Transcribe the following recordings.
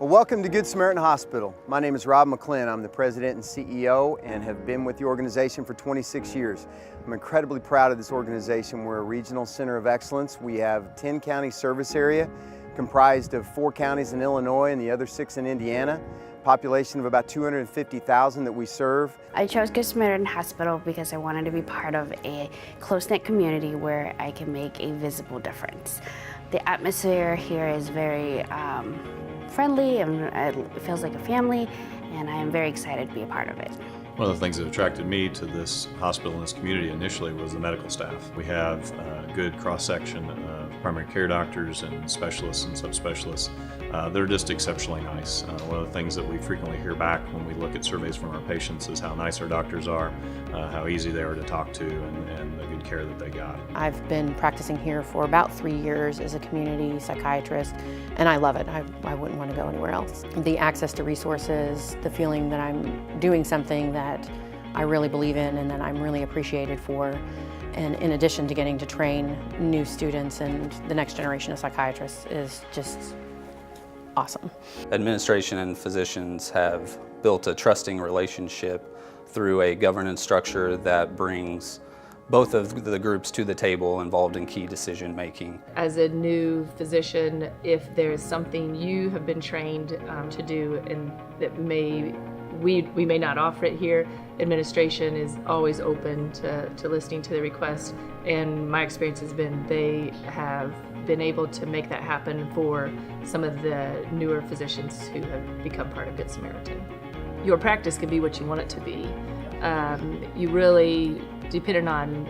Well, welcome to Good Samaritan Hospital. My name is Rob McClin. I'm the president and CEO and have been with the organization for 26 years. I'm incredibly proud of this organization. We're a regional center of excellence. We have 10 county service area comprised of 4 counties in Illinois and the other 6 in Indiana. Population of about 250,000 that we serve. I chose Good Samaritan Hospital because I wanted to be part of a close-knit community where I can make a visible difference. The atmosphere here is very friendly and it feels like a family, and I am very excited to be a part of it. One of the things that attracted me to this hospital and this community initially was the medical staff. We have a good cross-section of primary care doctors and specialists and subspecialists. They're just exceptionally nice. One of the things that we frequently hear back when we look at surveys from our patients is how nice our doctors are, how easy they are to talk to, and the good care that they got. I've been practicing here for about 3 years as a community psychiatrist, and I love it. I wouldn't want to go anywhere else. The access to resources, the feeling that I'm doing something that I really believe in and that I'm really appreciated for, and in addition to getting to train new students and the next generation of psychiatrists, is just awesome. Administration and physicians have built a trusting relationship through a governance structure that brings both of the groups to the table involved in key decision making. As a new physician, if there's something you have been trained to do and that we may not offer it here, administration is always open to listening to the request, and my experience has been they have been able to make that happen for some of the newer physicians who have become part of Good Samaritan. Your practice can be what you want it to be. You really, depending on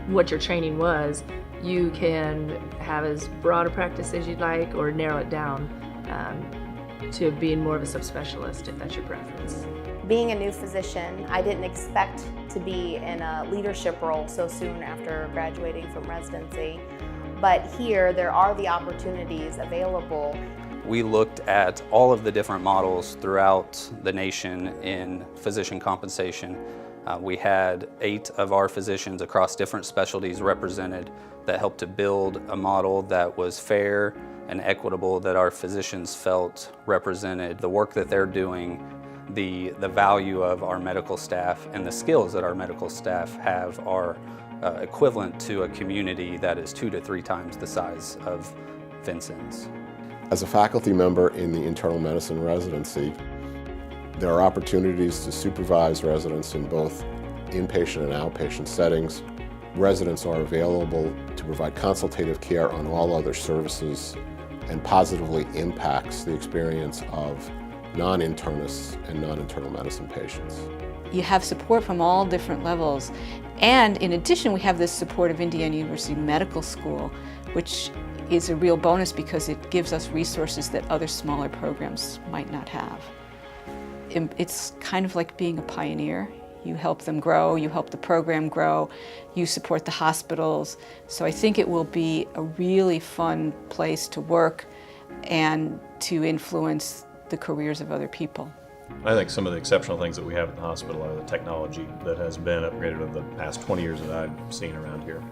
what your training was, you can have as broad a practice as you'd like or narrow it down to being more of a subspecialist if that's your preference. Being a new physician, I didn't expect to be in a leadership role so soon after graduating from residency. But here, there are the opportunities available. We looked at all of the different models throughout the nation in physician compensation. We had 8 of our physicians across different specialties represented that helped to build a model that was fair and equitable, that our physicians felt represented the work that they're doing, the value of our medical staff, and the skills that our medical staff have are equivalent to a community that is 2 to 3 times the size of Vincennes. As a faculty member in the internal medicine residency, there are opportunities to supervise residents in both inpatient and outpatient settings. Residents are available to provide consultative care on all other services and positively impacts the experience of non-internists and non-internal medicine patients. You have support from all different levels, and in addition we have this support of Indiana University Medical School, which is a real bonus because it gives us resources that other smaller programs might not have. It's kind of like being a pioneer. You help them grow, you help the program grow, you support the hospitals. So I think it will be a really fun place to work and to influence the careers of other people. I think some of the exceptional things that we have at the hospital are the technology that has been upgraded over the past 20 years that I've seen around here.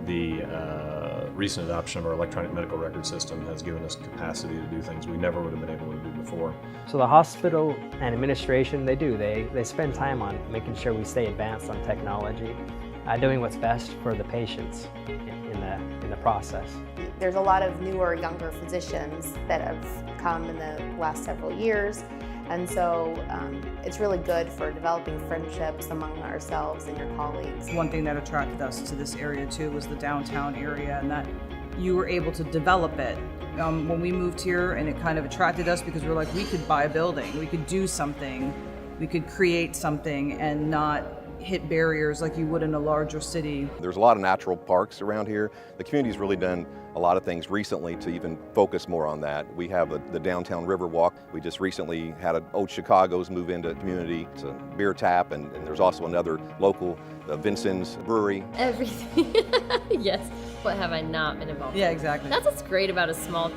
The recent adoption of our electronic medical record system has given us capacity to do things we never would have been able to do before. So the hospital and administration, they spend time on making sure we stay advanced on technology, doing what's best for the patients in the process. There's a lot of newer, younger physicians that have come in the last several years. And so it's really good for developing friendships among ourselves and your colleagues. One thing that attracted us to this area too was the downtown area, and that you were able to develop it. When we moved here, and it kind of attracted us because we were like, we could buy a building, we could do something, we could create something and not hit barriers like you would in a larger city. There's a lot of natural parks around here. The community's really done a lot of things recently to even focus more on that. We have the downtown river walk. We just recently had Old Chicago's move into the community. It's a beer tap, and there's also another local, Vincennes brewery. Everything. Yes. What have I not been involved in? Yeah, exactly. That's what's great about a small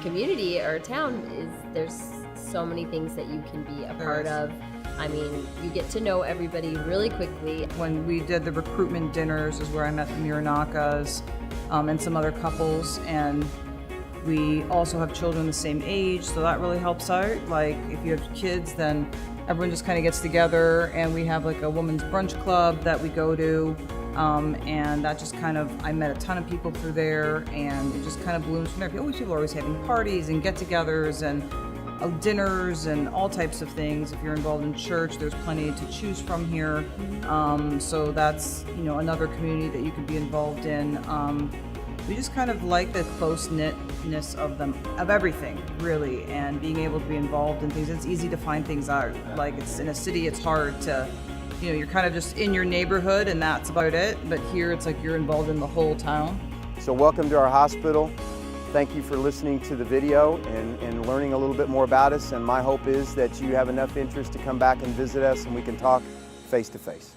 community or a town is there's so many things that you can be a part of. I mean, you get to know everybody really quickly. When we did the recruitment dinners is where I met the Miranakas and some other couples, and We also have children the same age, so that really helps out. Like if you have kids, then everyone just kind of gets together, and we have like a women's brunch club that we go to, and that just kind of, I met a ton of people through there, and it just kind of blooms from there. People are always having parties and get-togethers and dinners and all types of things. If you're involved in church, there's plenty to choose from here. So that's, you know, another community that you could be involved in. We just kind of like the close-knitness of everything, really, and being able to be involved in things. It's easy to find things out. Like, it's in a city, it's hard to, you know, you're kind of just in your neighborhood and that's about it. But here, it's like you're involved in the whole town. So welcome to our hospital. Thank you for listening to the video and learning a little bit more about us. And my hope is that you have enough interest to come back and visit us and we can talk face to face.